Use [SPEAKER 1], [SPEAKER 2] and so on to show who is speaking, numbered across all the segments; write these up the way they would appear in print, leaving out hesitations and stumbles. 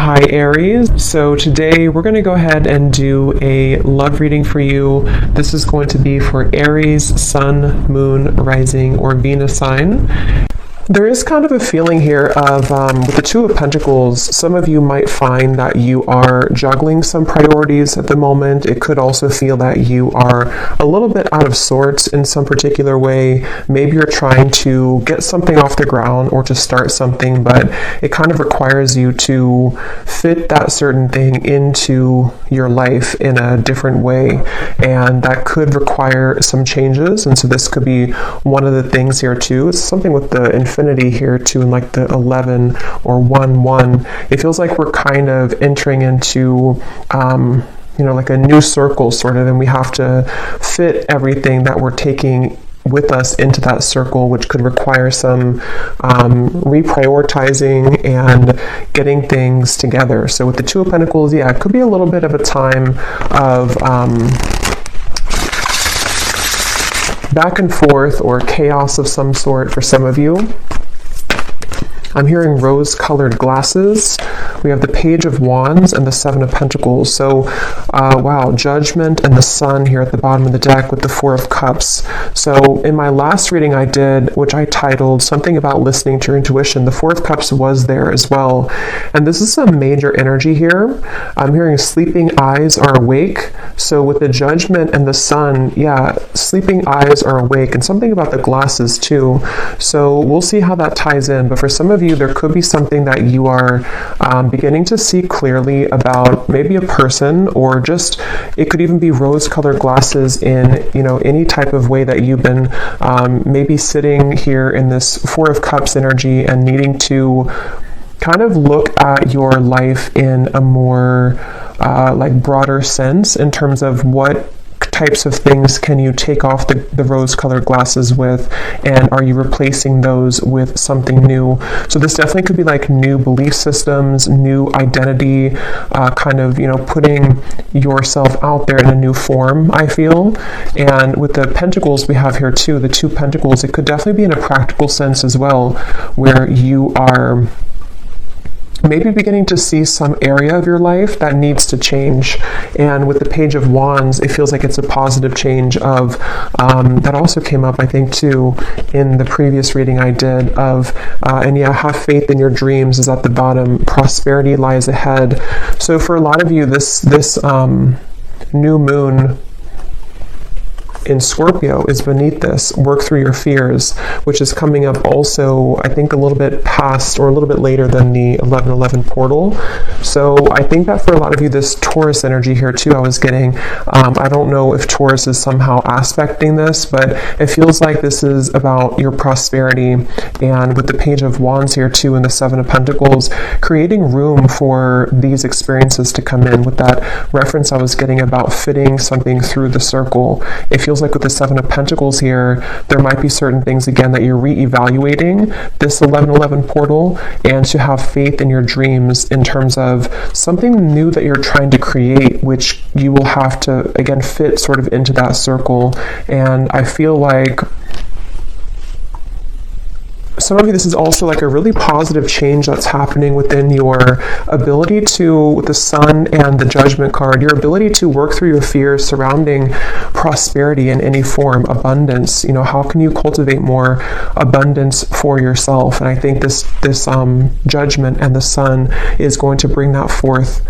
[SPEAKER 1] Hi Aries, so today we're going to go ahead and do a love reading for you. This is going to be for Aries, Sun, Moon, Rising, or Venus sign. There is kind of a feeling here of, with the Two of Pentacles, some of you might find that you are juggling some priorities at the moment. It could also feel that you are a little bit out of sorts in some particular way. Maybe you're trying to get something off the ground or to start something, but it kind of requires you to fit that certain thing into your life in a different way. And that could require some changes. And so this could be one of the things here too. It's something with the infinity here too, in like the 11 or 1-1. It feels like we're kind of entering into like a new circle sort of, and we have to fit everything that we're taking with us into that circle, which could require some reprioritizing and getting things together. So with the Two of Pentacles, yeah, it could be a little bit of a time of back and forth or chaos of some sort for some of you. I'm hearing rose-colored glasses. We have the Page of Wands and the Seven of Pentacles. So, wow, Judgment and the Sun here at the bottom of the deck with the Four of Cups. So, in my last reading I did, which I titled something about listening to your intuition, the Four of Cups was there as well. And this is a major energy here. I'm hearing sleeping eyes are awake. So, with the Judgment and the Sun, yeah, sleeping eyes are awake. And something about the glasses too. So, we'll see how that ties in. But for some of you, there could be something that you are beginning to see clearly about, maybe a person, or just it could even be rose-colored glasses in any type of way that you've been maybe sitting here in this Four of Cups energy and needing to kind of look at your life in a more broader sense in terms of what types of things can you take off the rose-colored glasses with, and are you replacing those with something new? So this definitely could be like new belief systems, new identity, kind of putting yourself out there in a new form, I feel. And with the Pentacles we have here too, the Two Pentacles, it could definitely be in a practical sense as well, where you are maybe beginning to see some area of your life that needs to change. And with the Page of Wands, it feels like it's a positive change of, that also came up, I think, too, in the previous reading I did of, and yeah, have faith in your dreams is at the bottom. Prosperity lies ahead. So for a lot of you, this new moon in Scorpio is beneath this. Work through your fears, which is coming up also, I think, a little bit past or a little bit later than the 11/11 portal. So I think that for a lot of you, this Taurus energy here too, I was getting, I don't know if Taurus is somehow aspecting this, but it feels like this is about your prosperity. And with the Page of Wands here too and the Seven of Pentacles, creating room for these experiences to come in. With that reference I was getting about fitting something through the circle, it feels like with the Seven of Pentacles here, there might be certain things again that you're re-evaluating this 11/11 portal, and to have faith in your dreams in terms of something new that you're trying to create, which you will have to again fit sort of into that circle. And I feel like some of you, this is also like a really positive change that's happening within your ability to, with the Sun and the Judgment card, your ability to work through your fears surrounding prosperity in any form, abundance. How can you cultivate more abundance for yourself? And I think this Judgment and the Sun is going to bring that forth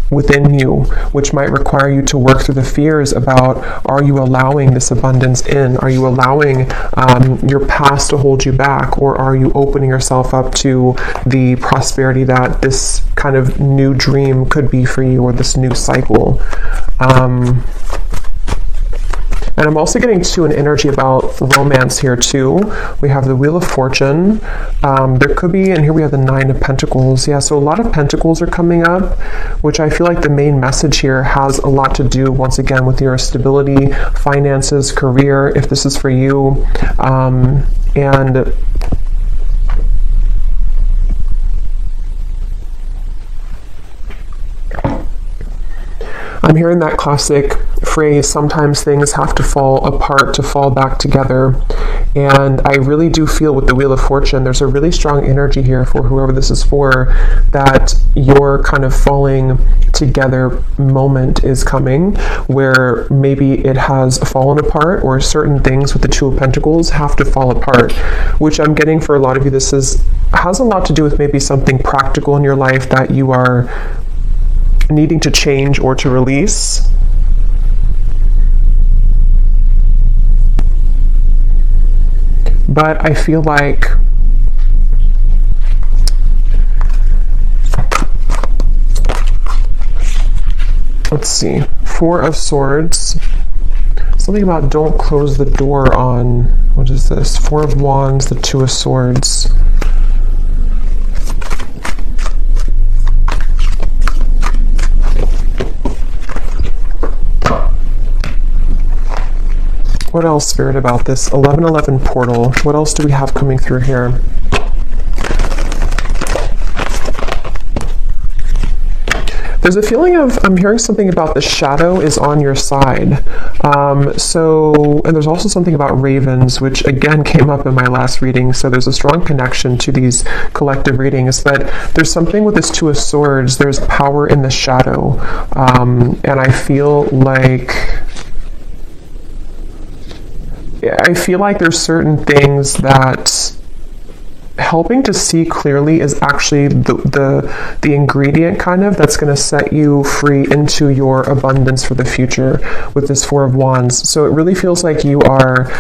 [SPEAKER 1] within you, which might require you to work through the fears about, are you allowing this abundance in? Are you allowing your past to hold you back? Or are you opening yourself up to the prosperity that this kind of new dream could be for you, or this new cycle? And I'm also getting to an energy about romance here too. We have the Wheel of Fortune. There could be, and here we have the Nine of Pentacles. Yeah, so a lot of Pentacles are coming up, which I feel like the main message here has a lot to do, once again, with your stability, finances, career, if this is for you. And I'm hearing that classic phrase, sometimes things have to fall apart to fall back together. And I really do feel with the Wheel of Fortune, there's a really strong energy here for whoever this is for, that your kind of falling together moment is coming, where maybe it has fallen apart, or certain things with the Two of Pentacles have to fall apart, which I'm getting for a lot of you, this has a lot to do with maybe something practical in your life that you are needing to change or to release. But I feel like let's see, Four of Swords, something about don't close the door on, what is this? Four of Wands, the Two of Swords. What else, Spirit, about this 1111 portal? What else do we have coming through here? There's a feeling of, I'm hearing something about the shadow is on your side. And there's also something about ravens, which again came up in my last reading. So there's a strong connection to these collective readings, but there's something with this Two of Swords. There's power in the shadow. And I feel like there's certain things that helping to see clearly is actually the ingredient kind of that's going to set you free into your abundance for the future with this Four of Wands. So it really feels like you are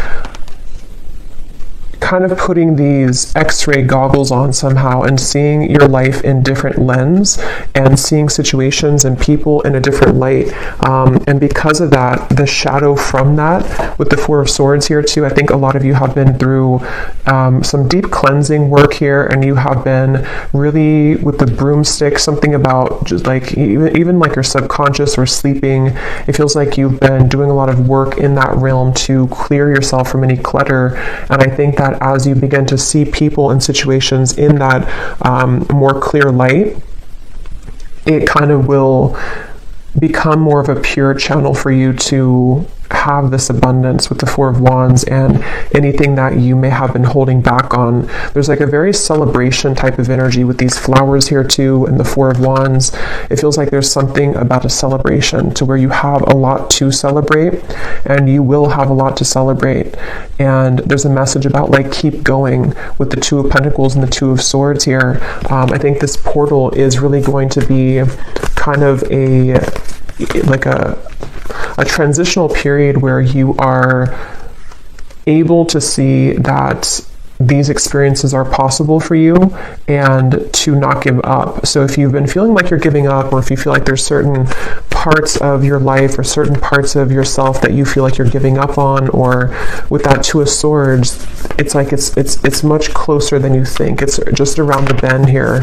[SPEAKER 1] kind of putting these X-ray goggles on somehow and seeing your life in different lens and seeing situations and people in a different light. And because of that, the shadow from that with the Four of Swords here too, I think a lot of you have been through some deep cleansing work here, and you have been really with the broomstick, something about just like even like your subconscious or sleeping. It feels like you've been doing a lot of work in that realm to clear yourself from any clutter. And I think that as you begin to see people and situations in that more clear light, it kind of will become more of a pure channel for you to have this abundance with the Four of Wands and anything that you may have been holding back on. There's like a very celebration type of energy with these flowers here too, and the Four of Wands. It feels like there's something about a celebration to where you have a lot to celebrate, and you will have a lot to celebrate. And there's a message about like keep going with the Two of Pentacles and the Two of Swords here. I think this portal is really going to be kind of a transitional period where you are able to see that these experiences are possible for you and to not give up. So if you've been feeling like you're giving up, or if you feel like there's certain parts of your life or certain parts of yourself that you feel like you're giving up on, or with that Two of Swords, it's like it's much closer than you think. It's just around the bend here.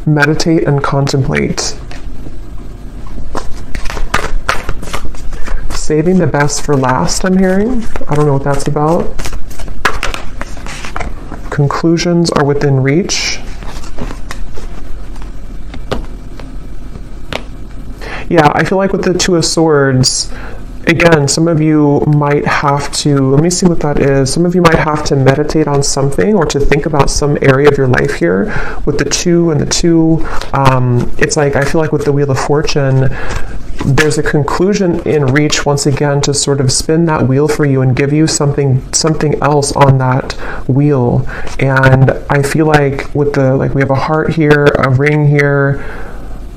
[SPEAKER 1] Meditate and contemplate. Saving the best for last, I'm hearing. I don't know what that's about. Conclusions are within reach. Yeah, I feel like with the Two of Swords, again, some of you might have to, let me see what that is. Some of you might have to meditate on something or to think about some area of your life here with the two and the two. It's like, I feel like with the Wheel of Fortune, there's a conclusion in reach once again to sort of spin that wheel for you and give you something else on that wheel. And I feel like with the, like we have a heart here, a ring here,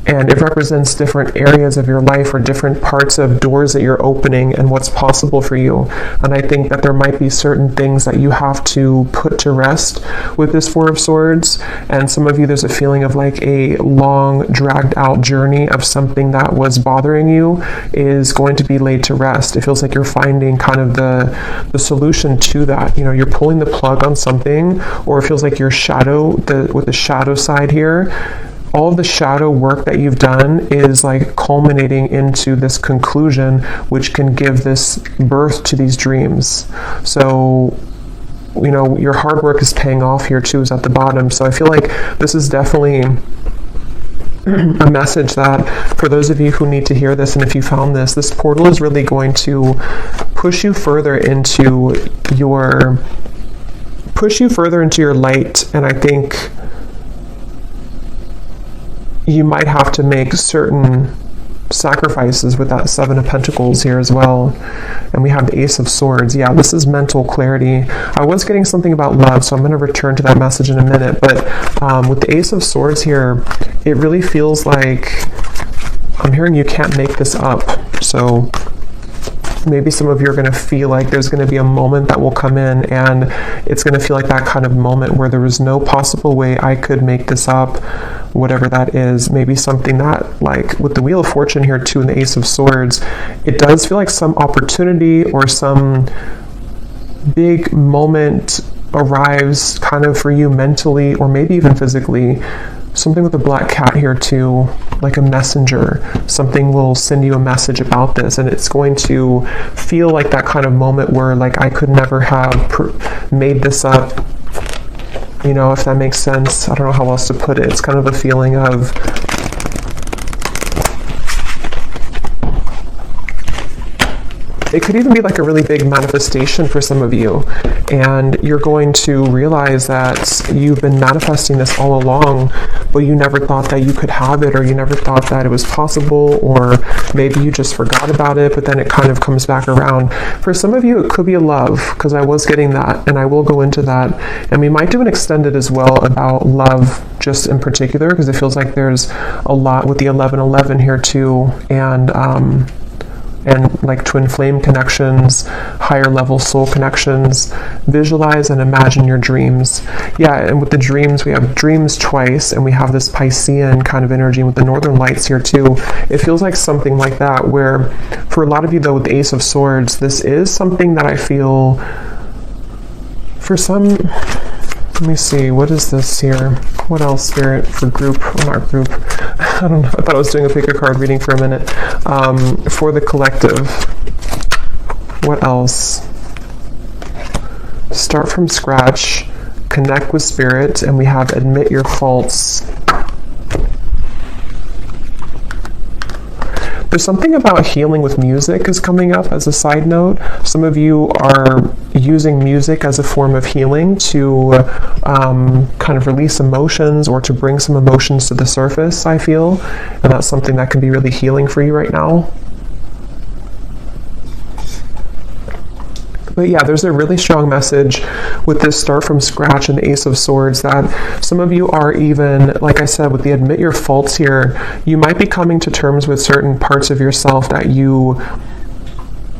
[SPEAKER 1] and it represents different areas of your life or different parts of doors that you're opening and what's possible for you. And I think that there might be certain things that you have to put to rest with this Four of Swords. And some of you, there's a feeling of like a long, dragged out journey of something that was bothering you is going to be laid to rest. It feels like you're finding kind of the solution to that. You know, you're pulling the plug on something, or it feels like your shadow, with the shadow side here, all of the shadow work that you've done is like culminating into this conclusion, which can give this birth to these dreams. So, you know, your hard work is paying off here too, is at the bottom. So I feel like this is definitely a message that for those of you who need to hear this, and if you found this portal is really going to push you further into your light. And I think you might have to make certain sacrifices with that Seven of Pentacles here as well. And we have the Ace of Swords. Yeah, this is mental clarity. I was getting something about love, so I'm going to return to that message in a minute. But with the Ace of Swords here, it really feels like I'm hearing you can't make this up. So maybe some of you are going to feel like there's going to be a moment that will come in, and it's going to feel like that kind of moment where there was no possible way I could make this up, whatever that is. Maybe something that, like with the Wheel of Fortune here too and the Ace of Swords, it does feel like some opportunity or some big moment arrives kind of for you mentally or maybe even physically. Something with the Black Cat here too, like a messenger. Something will send you a message about this, and it's going to feel like that kind of moment where like I could never have made this up, you know, if that makes sense. I don't know how else to put it. It's kind of a feeling of it could even be like a really big manifestation for some of you, and you're going to realize that you've been manifesting this all along, but you never thought that you could have it, or you never thought that it was possible, or maybe you just forgot about it, but then it kind of comes back around. For some of you, it could be a love, because I was getting that, and I will go into that, and we might do an extended as well about love just in particular, because it feels like there's a lot with the 1111 here too, and like twin flame connections, higher level soul connections. Visualize and imagine your dreams. Yeah, and with the dreams, we have dreams twice, and we have this Piscean kind of energy with the northern lights here too. It feels like something like that, where for a lot of you though with the Ace of Swords, this is something that I feel for some. Let me see, what is this here? What else, Spirit, for group, or not group? I don't know, I thought I was doing a pick a card reading for a minute. For the collective, what else? Start from scratch, connect with Spirit, and we have admit your faults. There's something about healing with music is coming up as a side note. Some of you are using music as a form of healing to kind of release emotions or to bring some emotions to the surface, I feel. And that's something that can be really healing for you right now. But yeah, there's a really strong message with this start from scratch and Ace of Swords that some of you are even, like I said, with the admit your faults here, you might be coming to terms with certain parts of yourself that you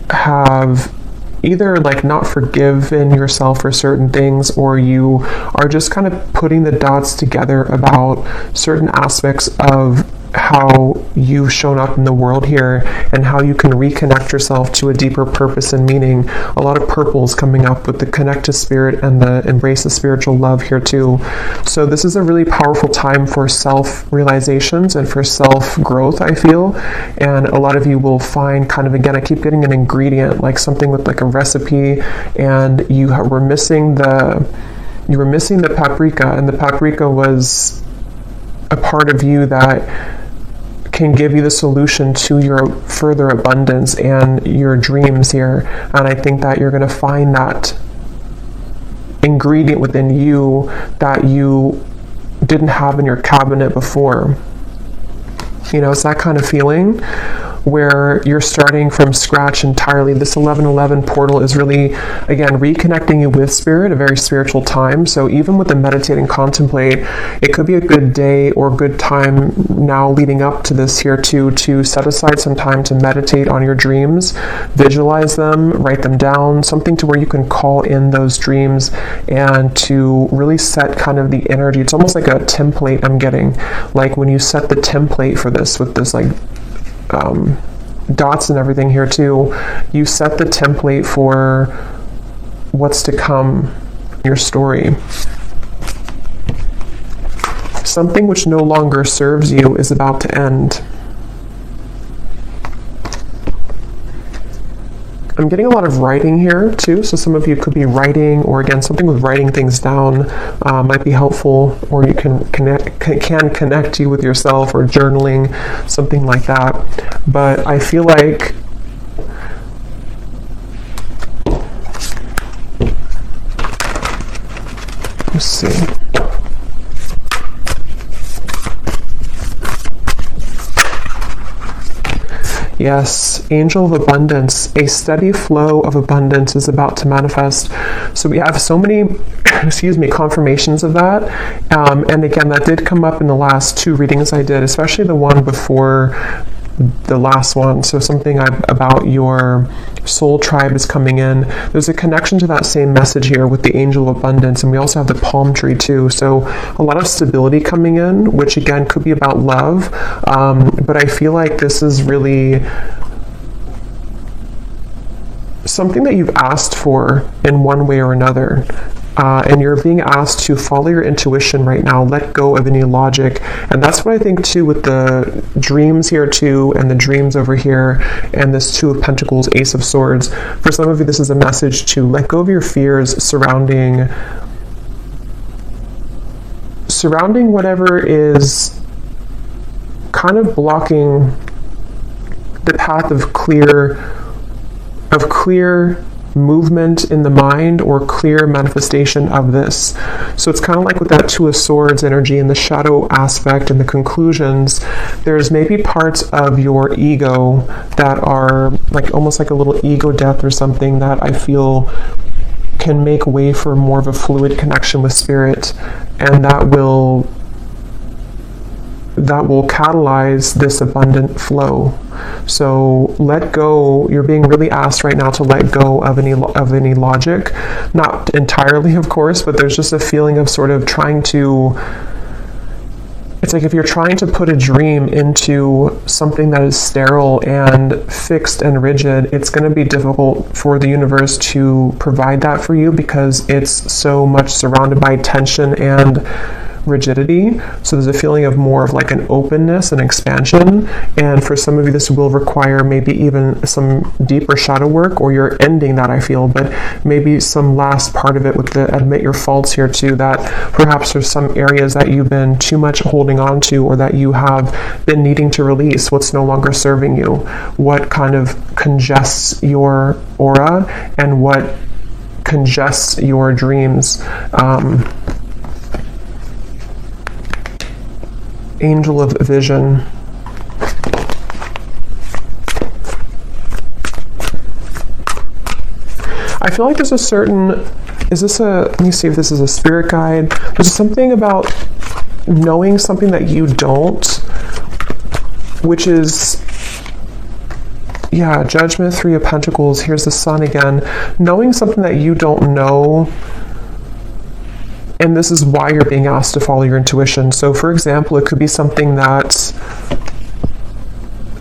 [SPEAKER 1] have either like not forgiven yourself for certain things, or you are just kind of putting the dots together about certain aspects of how you've shown up in the world here and how you can reconnect yourself to a deeper purpose and meaning. A lot of purples coming up with the connect to Spirit and the embrace of spiritual love here too. So this is a really powerful time for self-realizations and for self-growth, I feel. And a lot of you will find kind of, again, I keep getting an ingredient, like something with like a recipe, and you were missing the paprika, and the paprika was a part of you that can give you the solution to your further abundance and your dreams here. And I think that you're going to find that ingredient within you that you didn't have in your cabinet before. You know, it's that kind of feeling where you're starting from scratch entirely. This 1111 portal is really, again, reconnecting you with Spirit, a very spiritual time. So even with the meditate and contemplate, it could be a good day or good time now leading up to this here too, to set aside some time to meditate on your dreams, visualize them, write them down, something to where you can call in those dreams and to really set kind of the energy. It's almost like a template I'm getting, like when you set the template for this with this like dots and everything here too, you set the template for what's to come in your story. Something which no longer serves you is about to end. I'm getting a lot of writing here too, so some of you could be writing, or again, something with writing things down might be helpful, or you can connect you with yourself, or journaling, something like that. But I feel like let's see. Yes, angel of abundance. A steady flow of abundance is about to manifest. So we have so many, confirmations of that. And again, that did come up in the last 2 readings I did, especially the one before the last one. So something about your soul tribe is coming in. There's a connection to that same message here with the angel of abundance, and we also have the palm tree too. So a lot of stability coming in, which again could be about love, but I feel like this is really something that you've asked for in one way or another. And you're being asked to follow your intuition right now, let go of any logic. And that's what I think too with the dreams here too, and the dreams over here, and this 2 of Pentacles, Ace of Swords. For some of you, this is a message to let go of your fears surrounding whatever is kind of blocking the path of clear movement in the mind, or clear manifestation of this. So it's kind of like with that 2 of Swords energy and the shadow aspect and the conclusions, there's maybe parts of your ego that are like almost like a little ego death or something that I feel can make way for more of a fluid connection with spirit, and that will catalyze this abundant flow. So let go. You're being really asked right now to let go of any logic, not entirely, of course, but there's just a feeling of sort of trying to. It's like if you're trying to put a dream into something that is sterile and fixed and rigid, it's going to be difficult for the universe to provide that for you, because it's so much surrounded by tension and rigidity. So there's a feeling of more of like an openness and expansion, and for some of you this will require maybe even some deeper shadow work, or you're ending that, I feel, but maybe some last part of it with the admit your faults here too, that perhaps there's some areas that you've been too much holding on to, or that you have been needing to release, what's no longer serving you, what kind of congests your aura, and what congests your dreams. Angel of vision. I feel like there's a certain, let me see if this is a spirit guide. There's something about knowing something that you don't, which is, judgment, 3 of Pentacles. Here's the Sun again. Knowing something that you don't know, and this is why you're being asked to follow your intuition. So for example, it could be something that,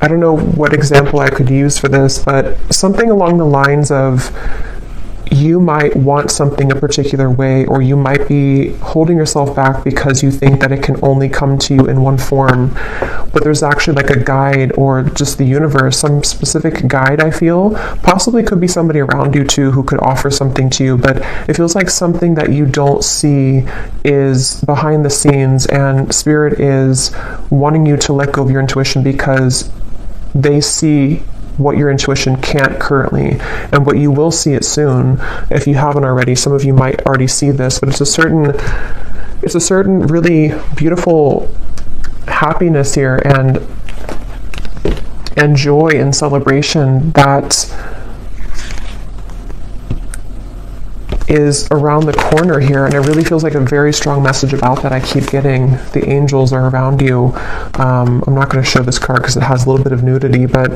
[SPEAKER 1] I don't know what example I could use for this, but something along the lines of, you might want something a particular way, or you might be holding yourself back because you think that it can only come to you in one form, but there's actually like a guide, or just the universe, some specific guide, I feel. Possibly could be somebody around you too who could offer something to you, but it feels like something that you don't see is behind the scenes, and spirit is wanting you to let go of your intuition because they see what your intuition can't currently, and what you will see it soon if you haven't already. Some of you might already see this, but it's a certain really beautiful happiness here, and joy and celebration that is around the corner here, and it really feels like a very strong message about that I keep getting. The angels are around you. I'm not going to show this card because it has a little bit of nudity, but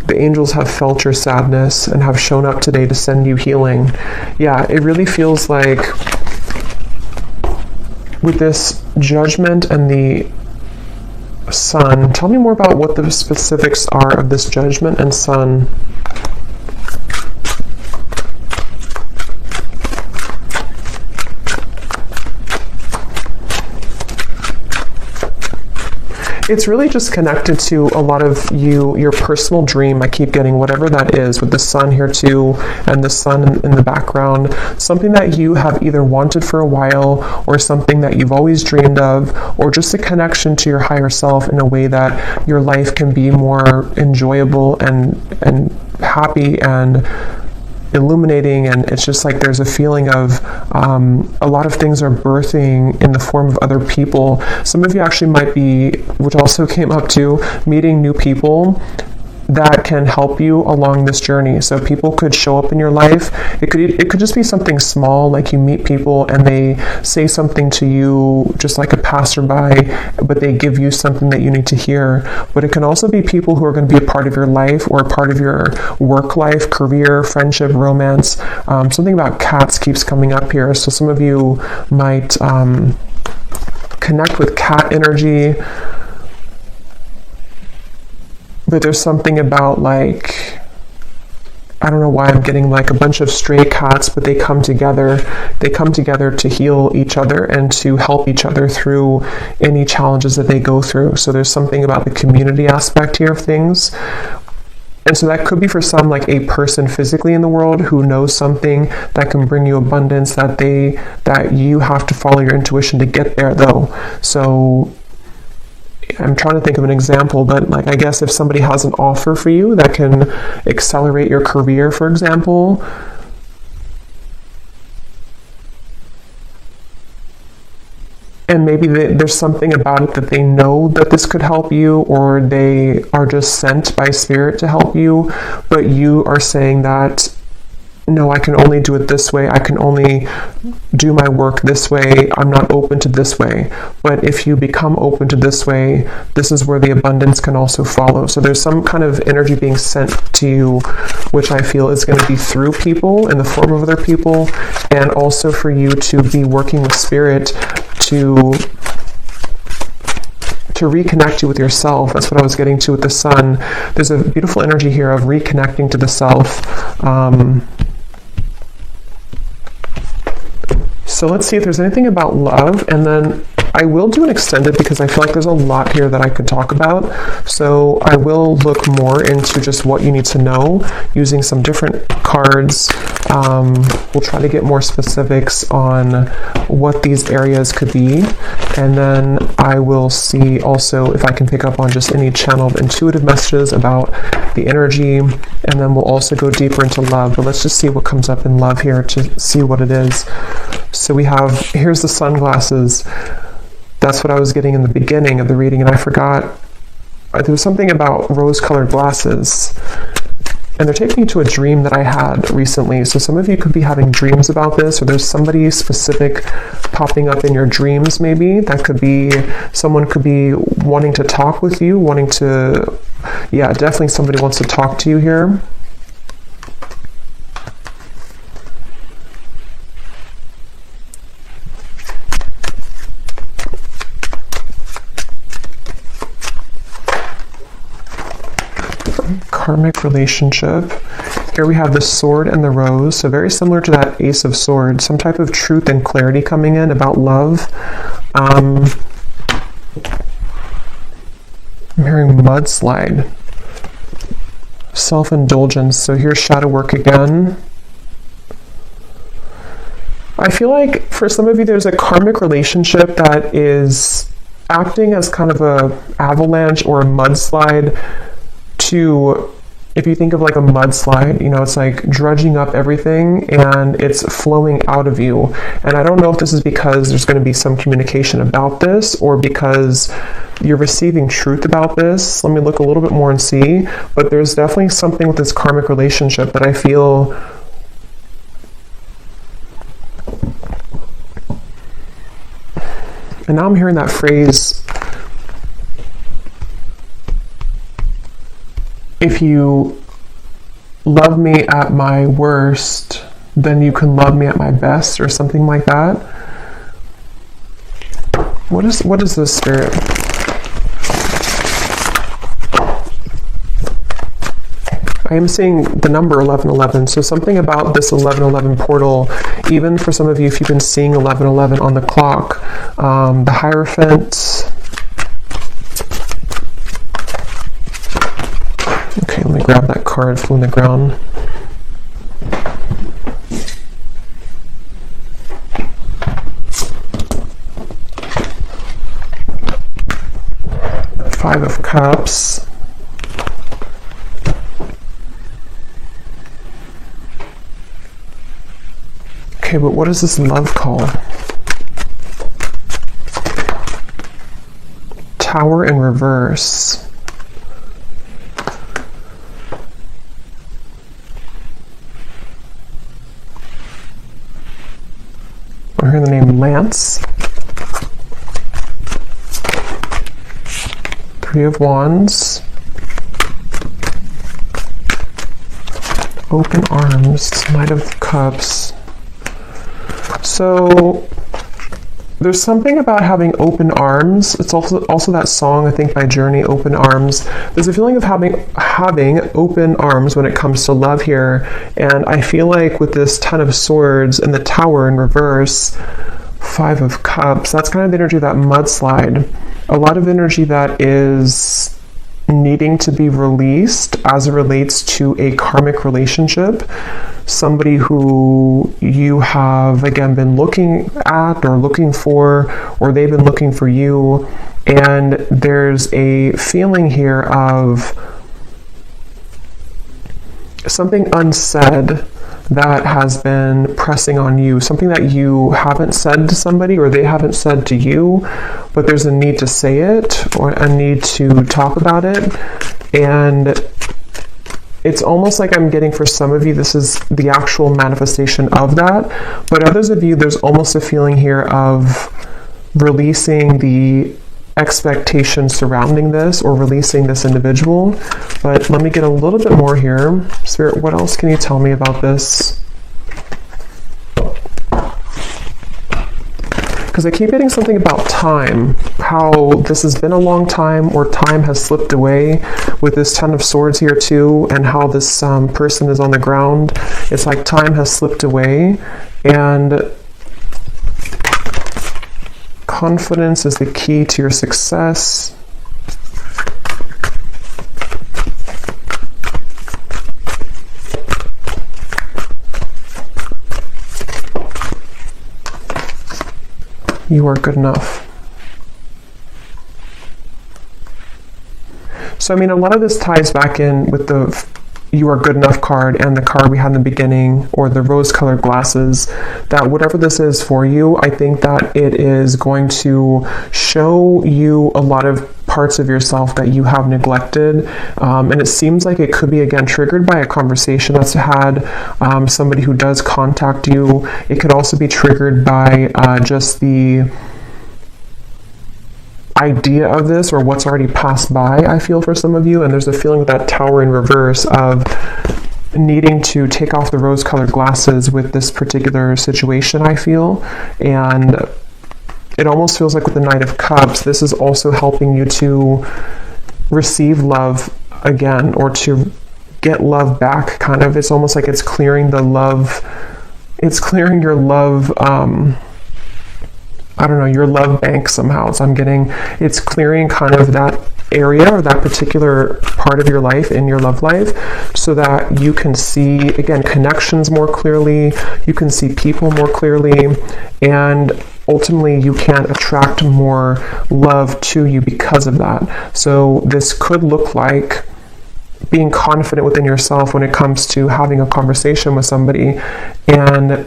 [SPEAKER 1] the angels have felt your sadness and have shown up today to send you healing. Yeah, it really feels like with this judgment and the Sun. Tell me more about what the specifics are of this judgment and Sun. it's really just connected to a lot of your personal dream. I keep getting whatever that is, with the sun here too, and the sun in the background. Something that you have either wanted for a while, or something that you've always dreamed of, or just a connection to your higher self in a way that your life can be more enjoyable and happy and illuminating. And it's just like there's a feeling of a lot of things are birthing in the form of other people. Some of you actually might be, which also came up too, meeting new people that can help you along this journey. So people could show up in your life. It could just be something small, like you meet people and they say something to you just like a passerby, but they give you something that you need to hear. But it can also be people who are going to be a part of your life, or a part of your work life, career, friendship, romance. Something about cats keeps coming up here. So some of you might connect with cat energy. But there's something about, like, I don't know why I'm getting like a bunch of stray cats, but they come together. They come together to heal each other and to help each other through any challenges that they go through. So there's something about the community aspect here of things. And so that could be for some like a person physically in the world who knows something that can bring you abundance, that you have to follow your intuition to get there though. So I'm trying to think of an example, but like, I guess if somebody has an offer for you that can accelerate your career, for example, and maybe there's something about it that they know that this could help you, or they are just sent by spirit to help you, but you are saying that, no, I can only do it this way. I can only do my work this way. I'm not open to this way. But if you become open to this way, this is where the abundance can also follow. So there's some kind of energy being sent to you, which I feel is going to be through people, in the form of other people, and also for you to be working with spirit to reconnect you with yourself. That's what I was getting to with the sun. There's a beautiful energy here of reconnecting to the self. So let's see if there's anything about love, and then I will do an extended because I feel like there's a lot here that I could talk about. So I will look more into just what you need to know using some different cards. We'll try to get more specifics on what these areas could be. And then I will see also if I can pick up on just any channel of intuitive messages about the energy. And then we'll also go deeper into love. But let's just see what comes up in love here to see what it is. So we have, here's the sunglasses. That's what I was getting in the beginning of the reading, and I forgot. There was something about rose-colored glasses. And they're taking me to a dream that I had recently. So some of you could be having dreams about this, or there's somebody specific popping up in your dreams maybe. That could be, someone could be wanting to talk with you, yeah, definitely somebody wants to talk to you here. Karmic relationship. Here we have the sword and the rose, so very similar to that ace of swords. Some type of truth and clarity coming in about love. I'm hearing mudslide. Self-indulgence. So here's shadow work again. I feel like for some of you there's a karmic relationship that is acting as kind of a avalanche or a mudslide to, if you think of like a mudslide, it's like dredging up everything and it's flowing out of you. And I don't know if this is because there's going to be some communication about this, or because you're receiving truth about this. Let me look a little bit more and see. But there's definitely something with this karmic relationship that I feel and now I'm hearing that phrase, if you love me at my worst, then you can love me at my best, or something like that. What is this, Spirit? I am seeing the number 1111, so something about this 1111 portal, even for some of you, if you've been seeing 1111 on the clock, the Hierophant, grab that card, flew in the ground. Five of Cups. Okay, but what does this love call? Tower in reverse. We're hearing the name Lance. Three of Wands. Open Arms. Knight of Cups. So there's something about having open arms. It's also that song, I think, by Journey, Open Arms. There's a feeling of having open arms when it comes to love here. And I feel like with this Ten of Swords and the Tower in reverse, Five of Cups, that's kind of the energy of that mudslide. A lot of energy that is needing to be released as it relates to a karmic relationship. Somebody who you have, again, been looking at or looking for, or they've been looking for you. And there's a feeling here of something unsaid that has been pressing on you, something that you haven't said to somebody or they haven't said to you, but there's a need to say it or a need to talk about it. And it's almost like I'm getting, for some of you, this is the actual manifestation of that. But others of you, there's almost a feeling here of releasing the expectation surrounding this or releasing this individual. But let me get a little bit more here. Spirit, what else can you tell me about this? Because I keep getting something about time, how this has been a long time or time has slipped away with this Ten of Swords here too, and how this person is on the ground. It's like time has slipped away, and confidence is the key to your success. You are good enough. So, I mean, a lot of this ties back in with the You Are Good Enough card and the card we had in the beginning, or the rose-colored glasses, that whatever this is for you, I think that it is going to show you a lot of parts of yourself that you have neglected. And it seems like it could be, again, triggered by a conversation that's had, somebody who does contact you. It could also be triggered by just the idea of this or what's already passed by, I feel, for some of you. And there's a feeling with that Tower in reverse of needing to take off the rose-colored glasses with this particular situation, I feel. And it almost feels like with the Knight of Cups, this is also helping you to receive love again, or to get love back, kind of. It's almost like it's clearing the love, it's clearing your love, I don't know, your love bank somehow. So I'm getting, it's clearing kind of that area or that particular part of your life in your love life, so that you can see, again, connections more clearly, you can see people more clearly, and ultimately you can attract more love to you because of that. So this could look like being confident within yourself when it comes to having a conversation with somebody, and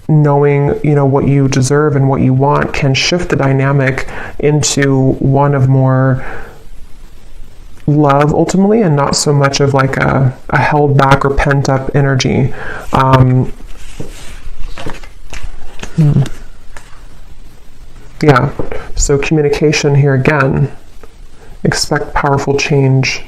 [SPEAKER 1] knowing, you know, what you deserve and what you want can shift the dynamic into one of more love ultimately, and not so much of like a held back or pent up energy. Yeah, so communication here again. Expect powerful change.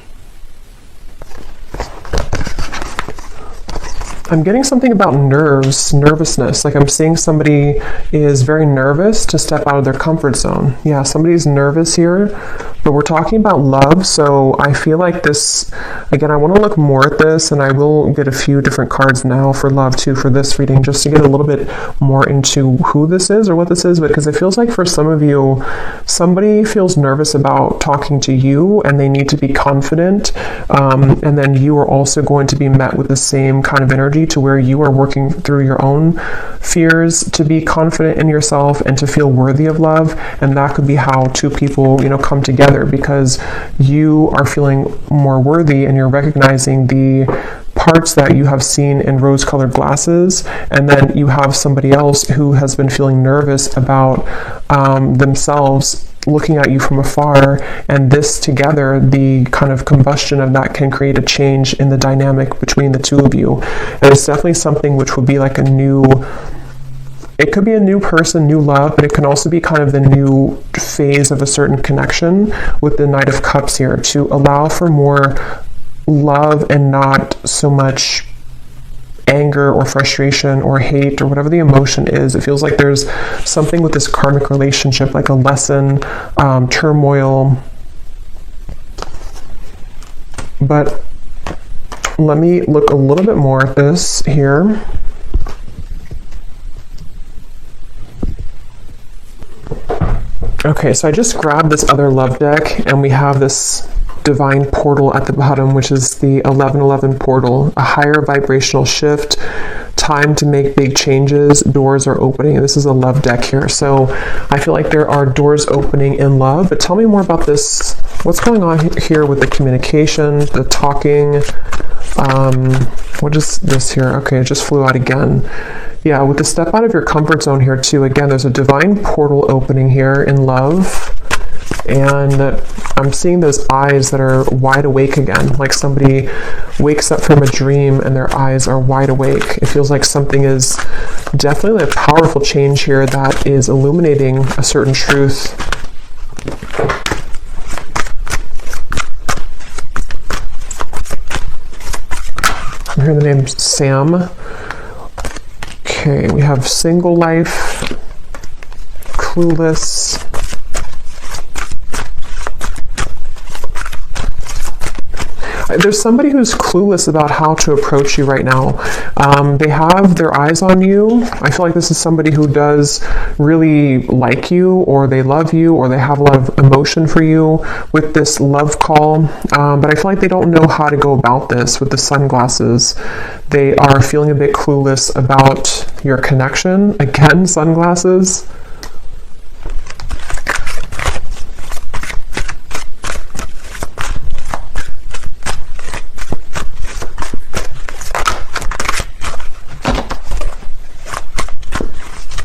[SPEAKER 1] I'm getting something about nervousness. Like I'm seeing somebody is very nervous to step out of their comfort zone. Yeah, somebody's nervous here. But we're talking about love, so I feel like this, again, I want to look more at this, and I will get a few different cards now for love too for this reading, just to get a little bit more into who this is or what this is, because it feels like for some of you, somebody feels nervous about talking to you, and they need to be confident, and then you are also going to be met with the same kind of energy to where you are working through your own fears to be confident in yourself and to feel worthy of love, and that could be how two people, come together, because you are feeling more worthy and you're recognizing the parts that you have seen in rose-colored glasses, and then you have somebody else who has been feeling nervous about themselves looking at you from afar, and this together, the kind of combustion of that can create a change in the dynamic between the two of you. And it's definitely something which would be like it could be a new person, new love, but it can also be kind of the new phase of a certain connection with the Knight of Cups here, to allow for more love and not so much anger or frustration or hate or whatever the emotion is. It feels like there's something with this karmic relationship, like a lesson, turmoil. But let me look a little bit more at this here. Okay, so I just grabbed this other love deck, and we have this divine portal at the bottom, which is the 1111 portal, a higher vibrational shift, time to make big changes, doors are opening. And this is a love deck here. So I feel like there are doors opening in love, but tell me more about this. What's going on here with the communication, the talking? What is this here? Okay, it just flew out again. Yeah, with the step out of your comfort zone here too, again, there's a divine portal opening here in love. And I'm seeing those eyes that are wide awake again, like somebody wakes up from a dream and their eyes are wide awake. It feels like something is definitely a powerful change here that is illuminating a certain truth. I'm hearing the name Sam. Okay, we have single life, clueless. There's somebody who's clueless about how to approach you right now. They have their eyes on you. I feel like this is somebody who does really like you, or they love you, or they have a lot of emotion for you with this love call. But I feel like they don't know how to go about this with the sunglasses. They are feeling a bit clueless about your connection. Again, sunglasses.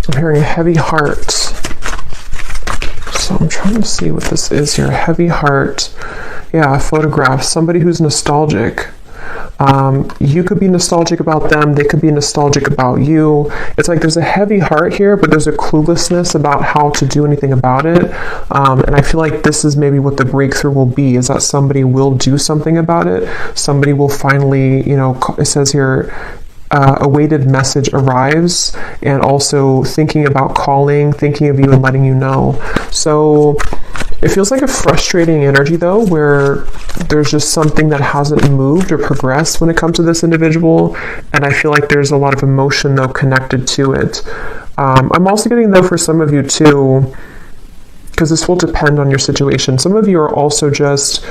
[SPEAKER 1] I'm hearing a heavy heart. So I'm trying to see what this is here. Heavy heart. Yeah, a photograph. Somebody who's nostalgic. You could be nostalgic about them. They could be nostalgic about you. It's like there's a heavy heart here, but there's a cluelessness about how to do anything about it. And I feel like this is maybe what the breakthrough will be, is that somebody will do something about it. Somebody will finally, it says here, a weighted message arrives, and also thinking about calling, thinking of you and letting you know. So it feels like a frustrating energy though, where there's just something that hasn't moved or progressed when it comes to this individual, and I feel like there's a lot of emotion though connected to it. I'm also getting though for some of you too, because this will depend on your situation. Some of you are also just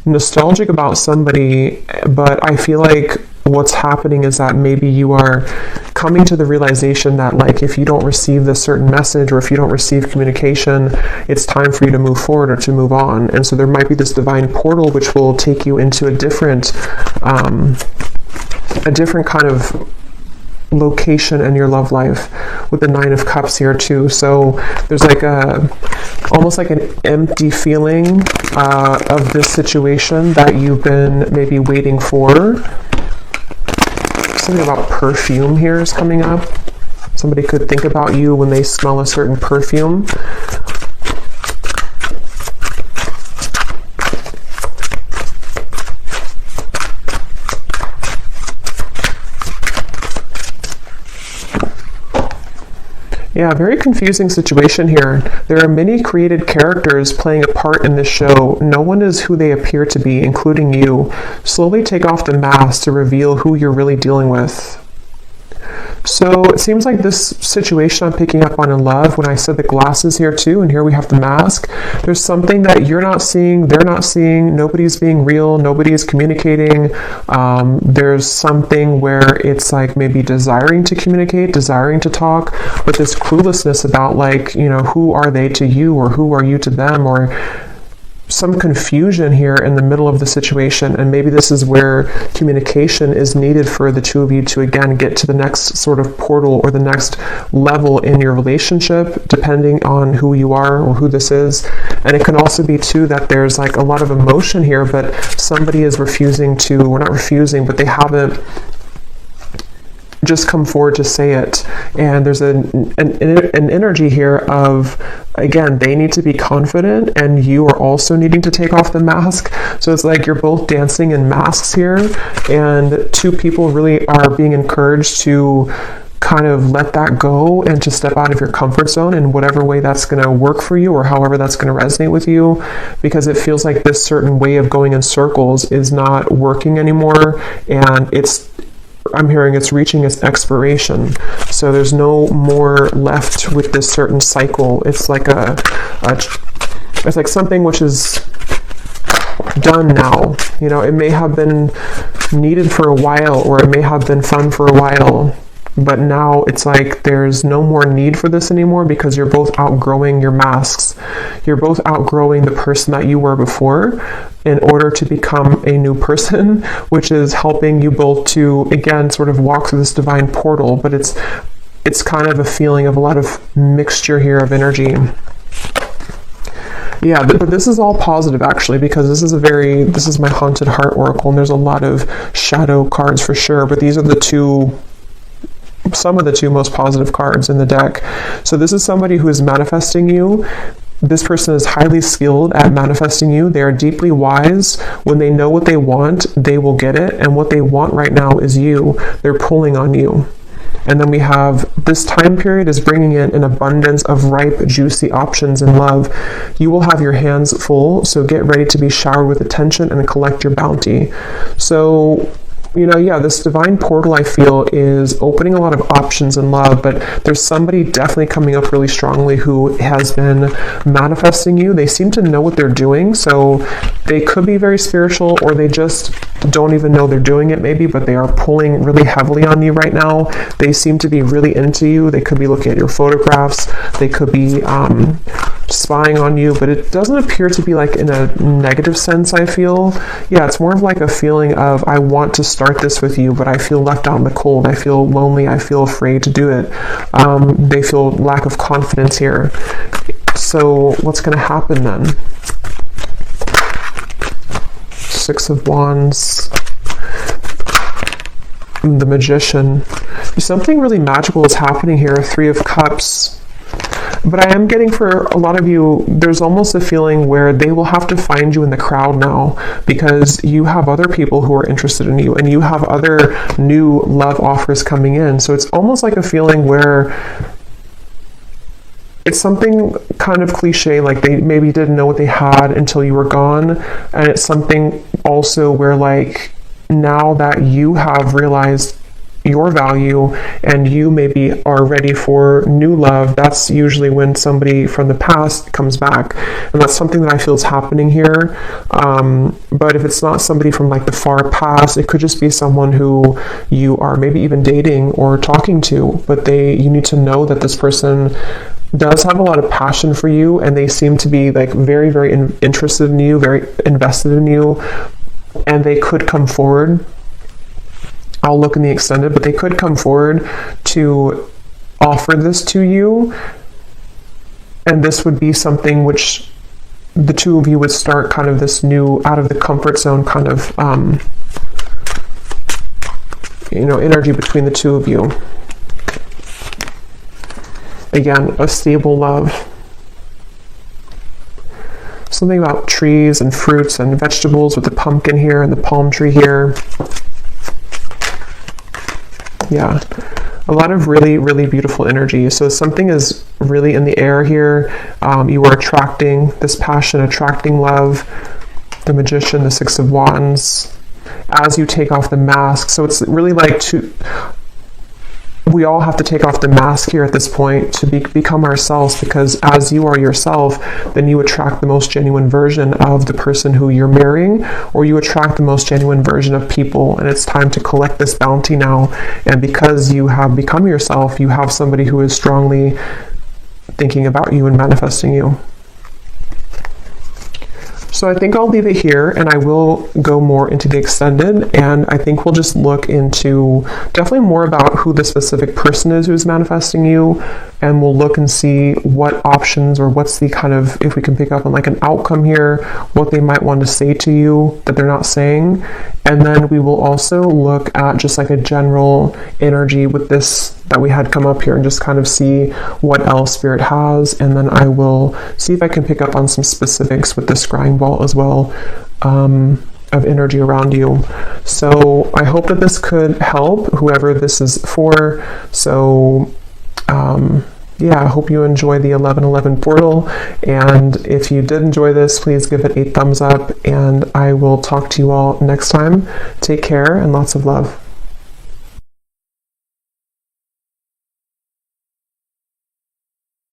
[SPEAKER 1] nostalgic about somebody, but I feel like what's happening is that maybe you are coming to the realization that, like, if you don't receive this certain message, or if you don't receive communication, it's time for you to move forward or to move on. And so there might be this divine portal which will take you into a different kind of location in your love life, with the Nine of Cups here too. So there's like almost like an empty feeling of this situation that you've been maybe waiting for. Something about perfume here is coming up. Somebody could think about you when they smell a certain perfume. Yeah, very confusing situation here. There are many created characters playing a part in this show. No one is who they appear to be, including you. Slowly take off the mask to reveal who you're really dealing with. So it seems like this situation I'm picking up on in love, when I said the glasses here too, and here we have the mask, there's something that you're not seeing, they're not seeing, nobody's being real, nobody's communicating. There's something where it's like maybe desiring to communicate, desiring to talk, but this cluelessness about like, you know, who are they to you or who are you to them, or some confusion here in the middle of the situation. And maybe this is where communication is needed for the two of you to again get to the next sort of portal or the next level in your relationship, depending on who you are or who this is. And it can also be too that there's like a lot of emotion here, but somebody is refusing to, or not refusing, but they haven't just come forward to say it. And there's an energy here of, again, they need to be confident and you are also needing to take off the mask. So it's like you're both dancing in masks here, and two people really are being encouraged to kind of let that go and to step out of your comfort zone in whatever way that's going to work for you or however that's going to resonate with you, because it feels like this certain way of going in circles is not working anymore, and I'm hearing it's reaching its expiration. So there's no more left with this certain cycle. It's like it's like something which is done now. You know, it may have been needed for a while, or it may have been fun for a while, but now it's like there's no more need for this anymore, because you're both outgrowing your masks. You're both outgrowing the person that you were before in order to become a new person, which is helping you both to, again, sort of walk through this divine portal. But it's kind of a feeling of a lot of mixture here of energy. Yeah, but this is all positive actually, because this is my Haunted Heart Oracle, and there's a lot of shadow cards for sure, but these are some of the two most positive cards in the deck. So this is somebody who is manifesting you. This person is highly skilled at manifesting you. They are deeply wise. When they know what they want, they will get it. And what they want right now is you. They're pulling on you. And then we have this time period is bringing in an abundance of ripe, juicy options in love. You will have your hands full, so get ready to be showered with attention and collect your bounty. So, you know, yeah, this divine portal, I feel, is opening a lot of options in love, but there's somebody definitely coming up really strongly who has been manifesting you. They seem to know what they're doing, so they could be very spiritual, or they just don't even know they're doing it maybe, but they are pulling really heavily on you right now. They seem to be really into you. They could be looking at your photographs. They could be spying on you, but it doesn't appear to be like in a negative sense, I feel. Yeah, it's more of like a feeling of, I want to start this with you, but I feel left out in the cold. I feel lonely. I feel afraid to do it. They feel lack of confidence here. So what's going to happen then? Six of Wands. The Magician. Something really magical is happening here. Three of Cups. But I am getting, for a lot of you, there's almost a feeling where they will have to find you in the crowd now, because you have other people who are interested in you, and you have other new love offers coming in. So it's almost like a feeling where it's something kind of cliche, like they maybe didn't know what they had until you were gone. And it's something also where, like, now that you have realized your value and you maybe are ready for new love, that's usually when somebody from the past comes back, and that's something that I feel is happening here. But if it's not somebody from like the far past, it could just be someone who you are maybe even dating or talking to, but you need to know that this person does have a lot of passion for you, and they seem to be like very, very interested in you, very invested in you, and they could come forward. I'll look in the extended, but they could come forward to offer this to you, and this would be something which the two of you would start kind of this new, out of the comfort zone kind of energy between the two of you. Again, a stable love. Something about trees and fruits and vegetables with the pumpkin here and the palm tree here. Yeah. A lot of really, really beautiful energy. So something is really in the air here. You are attracting this passion, attracting love. The Magician, the Six of Wands. As you take off the mask. So it's really like we all have to take off the mask here at this point to become ourselves, because as you are yourself, then you attract the most genuine version of the person who you're marrying, or you attract the most genuine version of people, and it's time to collect this bounty now. And because you have become yourself, you have somebody who is strongly thinking about you and manifesting you. So I think I'll leave it here, and I will go more into the extended, and I think we'll just look into definitely more about who the specific person is who's manifesting you, and we'll look and see what options, or what's the kind of, if we can pick up on like an outcome here, what they might want to say to you that they're not saying. And then we will also look at just like a general energy with this that we had come up here, and just kind of see what else Spirit has. And then I will see if I can pick up on some specifics with the scrying ball as well, of energy around you. So I hope that this could help whoever this is for. So yeah, I hope you enjoy the 1111 portal, and if you did enjoy this, please give it a thumbs up, and I will talk to you all next time. Take care and lots of love.